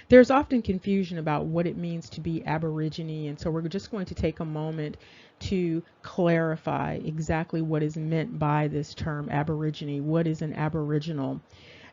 There's often confusion about what it means to be Aborigine, and so we're just going to take a moment to clarify exactly what is meant by this term Aborigine. What is an Aboriginal?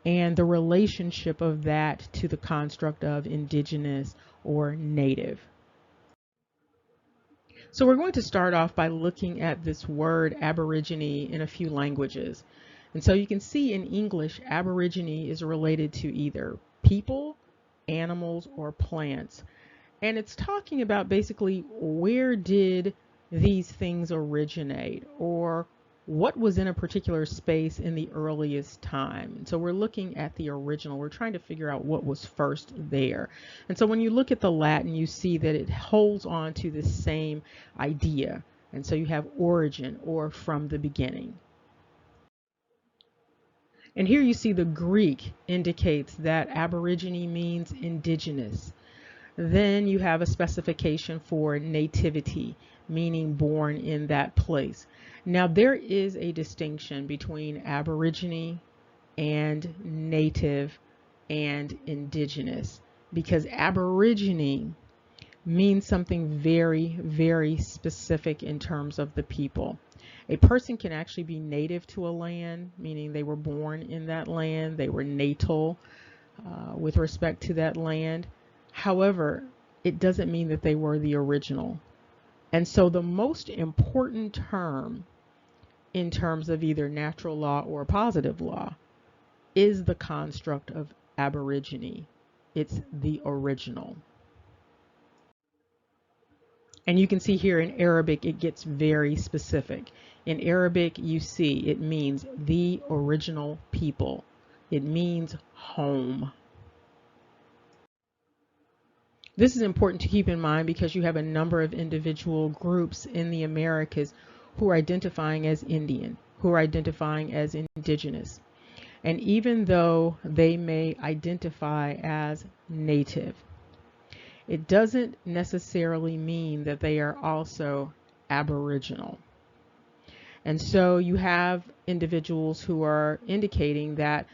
And the relationship of that to the construct of indigenous or native. So we're going to start off by looking at this word Aborigine in a few languages. And so you can see in English, Aborigine is related to either people, animals, or plants. And it's talking about basically where did these things originate, or what was in a particular space in the earliest time. And so we're looking at the original. We're trying to figure out what was first there. And so when you look at the Latin, you see that it holds on to the same idea. And so you have origin, or from the beginning. And here you see the Greek indicates that Aborigine means indigenous. Then you have a specification for nativity, meaning born in that place. Now there is a distinction between Aborigine and native and indigenous, because Aborigine means something very, very specific in terms of the people. A person can actually be native to a land, meaning they were born in that land, they were natal with respect to that land. However, it doesn't mean that they were the original. And so the most important term in terms of either natural law or positive law is the construct of Aborigine. It's the original. And you can see here in Arabic, it gets very specific. In Arabic, you see it means the original people. It means home. This is important to keep in mind because you have a number of individual groups in the Americas who are identifying as Indian, who are identifying as indigenous. And even though they may identify as native, it doesn't necessarily mean that they are also Aboriginal. And so you have individuals who are indicating that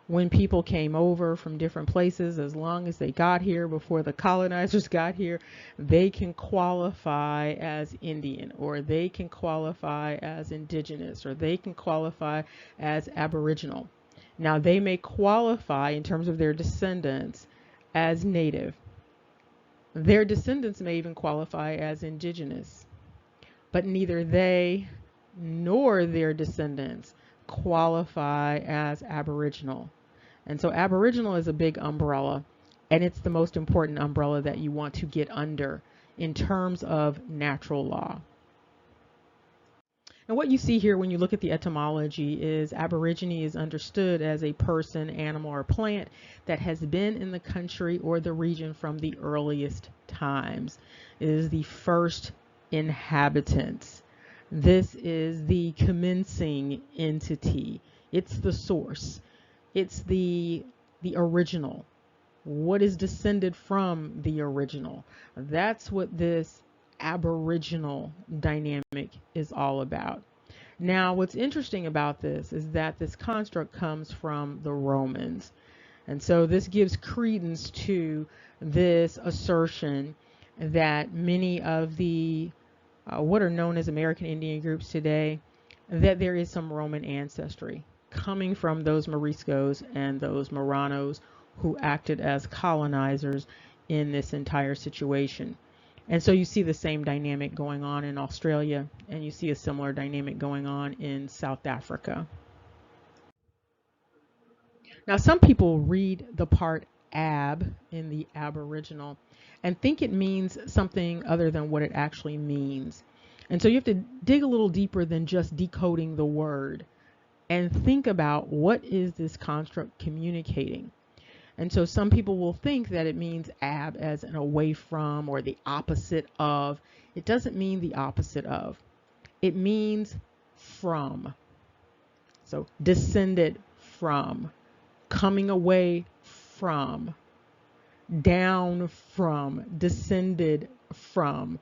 when people came over from different places, as long as they got here before the colonizers got here, they can qualify as Indian, or they can qualify as indigenous, or they can qualify as Aboriginal. Now, they may qualify in terms of their descendants as native. Their descendants may even qualify as indigenous, but neither they nor their descendants qualify as Aboriginal. And so Aboriginal is a big umbrella, and it's the most important umbrella that you want to get under in terms of natural law. And what you see here when you look at the etymology is Aborigine is understood as a person, animal, or plant that has been in the country or the region from the earliest times. It is the first inhabitants. This is the commencing entity. It's the source. It's the original. What is descended from the original? That's what this Aboriginal dynamic is all about. Now, what's interesting about this is that this construct comes from the Romans. And so this gives credence to this assertion that many of the what are known as American Indian groups today, that there is some Roman ancestry coming from those Moriscos and those Marranos who acted as colonizers in this entire situation. And so you see the same dynamic going on in Australia, and you see a similar dynamic going on in South Africa. Now, some people read the part ab in the Aboriginal and think it means something other than what it actually means. And so you have to dig a little deeper than just decoding the word and think about what is this construct communicating. And so some people will think that it means ab as an away from or the opposite of. It doesn't mean the opposite of. It means from. So descended from, coming away from, down from, descended from,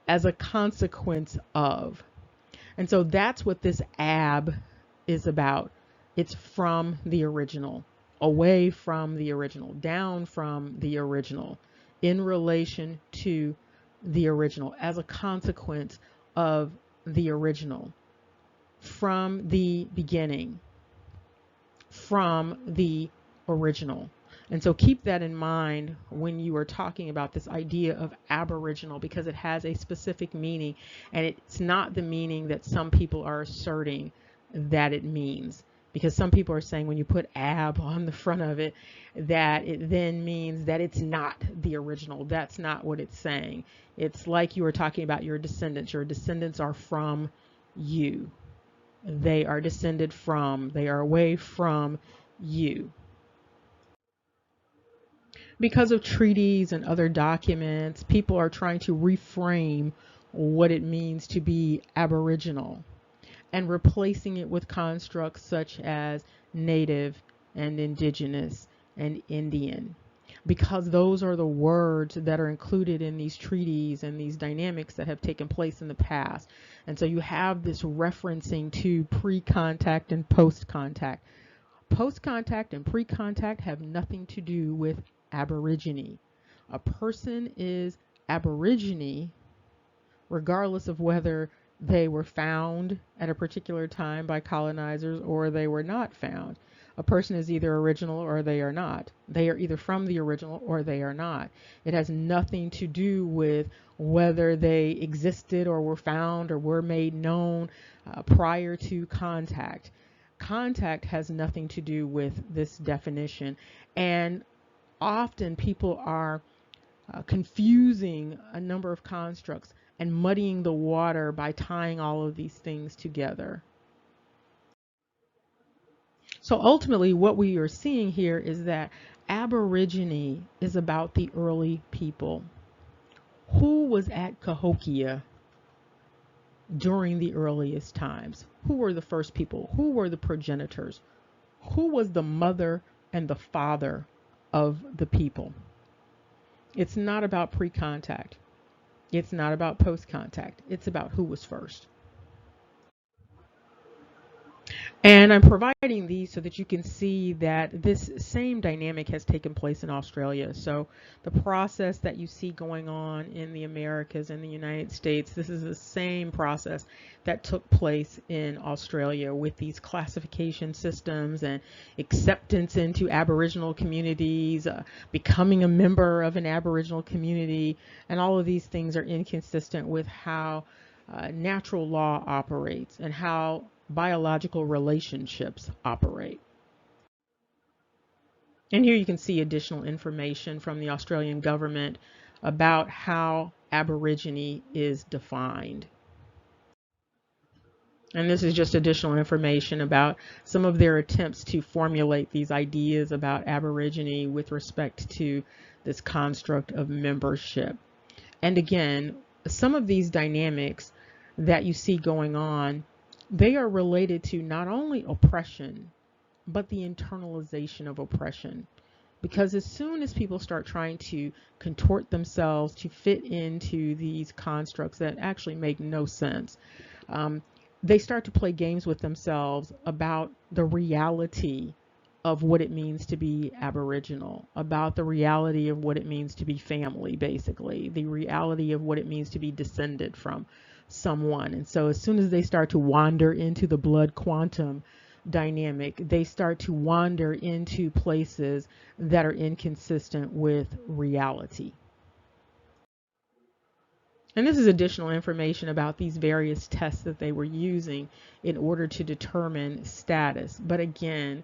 as a consequence of. And so that's what this ab is about. It's from the original, away from the original, down from the original, in relation to the original, as a consequence of the original, from the beginning, from the original. And so keep that in mind when you are talking about this idea of Aboriginal, because it has a specific meaning, and it's not the meaning that some people are asserting that it means. Because some people are saying when you put ab on the front of it, that it then means that it's not the original. That's not what it's saying. It's like you were talking about your descendants. Your descendants are from you. They are descended from, they are away from you. Because of treaties and other documents, people are trying to reframe what it means to be Aboriginal, and replacing it with constructs such as Native and Indigenous and Indian, because those are the words that are included in these treaties and these dynamics that have taken place in the past. And so you have this referencing to pre-contact and post-contact. Post-contact and pre-contact have nothing to do with Aborigine. A person is Aborigine regardless of whether they were found at a particular time by colonizers or they were not found. A person is either original or they are not. They are either from the original or they are not. It has nothing to do with whether they existed or were found or were made known prior to contact. Contact has nothing to do with this definition. And often people are confusing a number of constructs and muddying the water by tying all of these things together. So ultimately what we are seeing here is that Aborigine is about the early people. Who was at Cahokia during the earliest times? Who were the first people? Who were the progenitors? Who was the mother and the father of the people? It's not about pre-contact. It's not about post-contact. It's about who was first. And I'm providing these so that you can see that this same dynamic has taken place in Australia. So the process that you see going on in the Americas and the United States, this is the same process that took place in Australia with these classification systems and acceptance into Aboriginal communities, becoming a member of an Aboriginal community, and all of these things are inconsistent with how natural law operates and how biological relationships operate. And here you can see additional information from the Australian government about how Aborigine is defined. And this is just additional information about some of their attempts to formulate these ideas about Aborigine with respect to this construct of membership. And again, some of these dynamics that you see going on, they are related to not only oppression, but the internalization of oppression. Because as soon as people start trying to contort themselves to fit into these constructs that actually make no sense, they start to play games with themselves about the reality of what it means to be Aboriginal, about the reality of what it means to be family, basically, the reality of what it means to be descended from someone. And so as soon as they start to wander into the blood quantum dynamic, they start to wander into places that are inconsistent with reality. And this is additional information about these various tests that they were using in order to determine status. But again,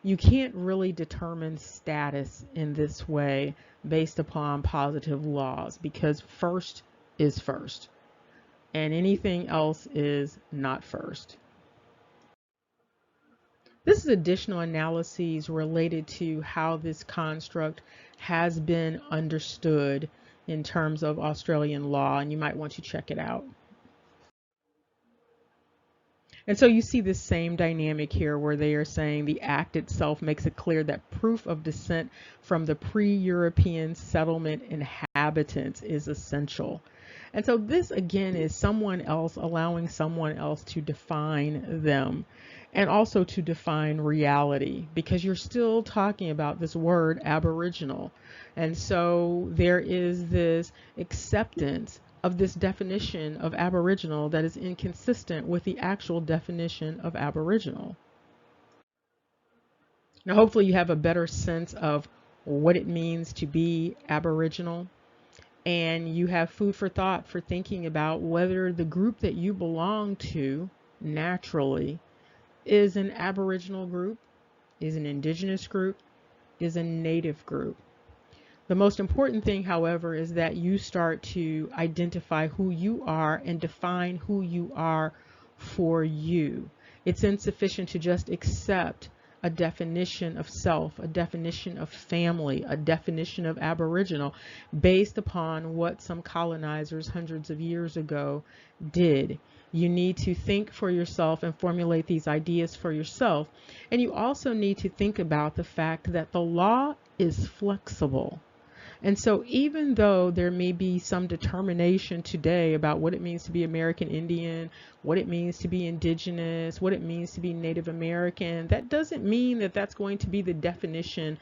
you can't really determine status in this way based upon positive laws, because first is first and anything else is not first. This is additional analyses related to how this construct has been understood in terms of Australian law, and you might want to check it out. And so you see this same dynamic here where they are saying the act itself makes it clear that proof of descent from the pre-European settlement inhabitants is essential. And so this again is someone else allowing someone else to define them. and also to define reality, because you're still talking about this word aboriginal. And so there is this acceptance of this definition of aboriginal that is inconsistent with the actual definition of aboriginal. Now, hopefully, you have a better sense of what it means to be aboriginal, and you have food for thought for thinking about whether the group that you belong to naturally is an aboriginal group, is an indigenous group, is a native group. The most important thing, however, is that you start to identify who you are and define who you are for you. It's insufficient to just accept a definition of self, a definition of family, a definition of aboriginal based upon what some colonizers hundreds of years ago did. You need to think for yourself and formulate these ideas for yourself. And you also need to think about the fact that the law is flexible. And so even though there may be some determination today about what it means to be American Indian, what it means to be indigenous, what it means to be Native American, that doesn't mean that that's going to be the definition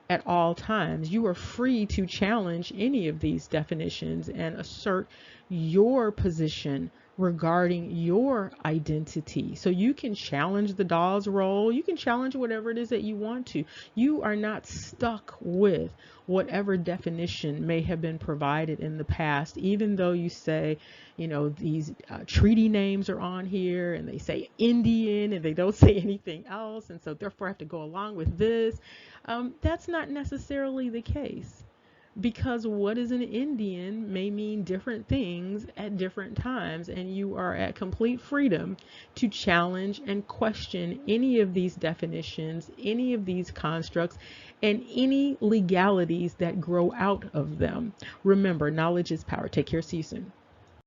at all times. You are free to challenge any of these definitions and assert your position regarding your identity. So you can challenge the doll's role. You can challenge whatever it is that you want to. You are not stuck with whatever definition may have been provided in the past, even though you say, you know, these treaty names are on here and they say Indian and they don't say anything else. And so therefore I have to go along with this. That's not necessarily the case, because what is an Indian may mean different things at different times, and you are at complete freedom to challenge and question any of these definitions, any of these constructs, and any legalities that grow out of them. Remember, knowledge is power. Take care. See you soon.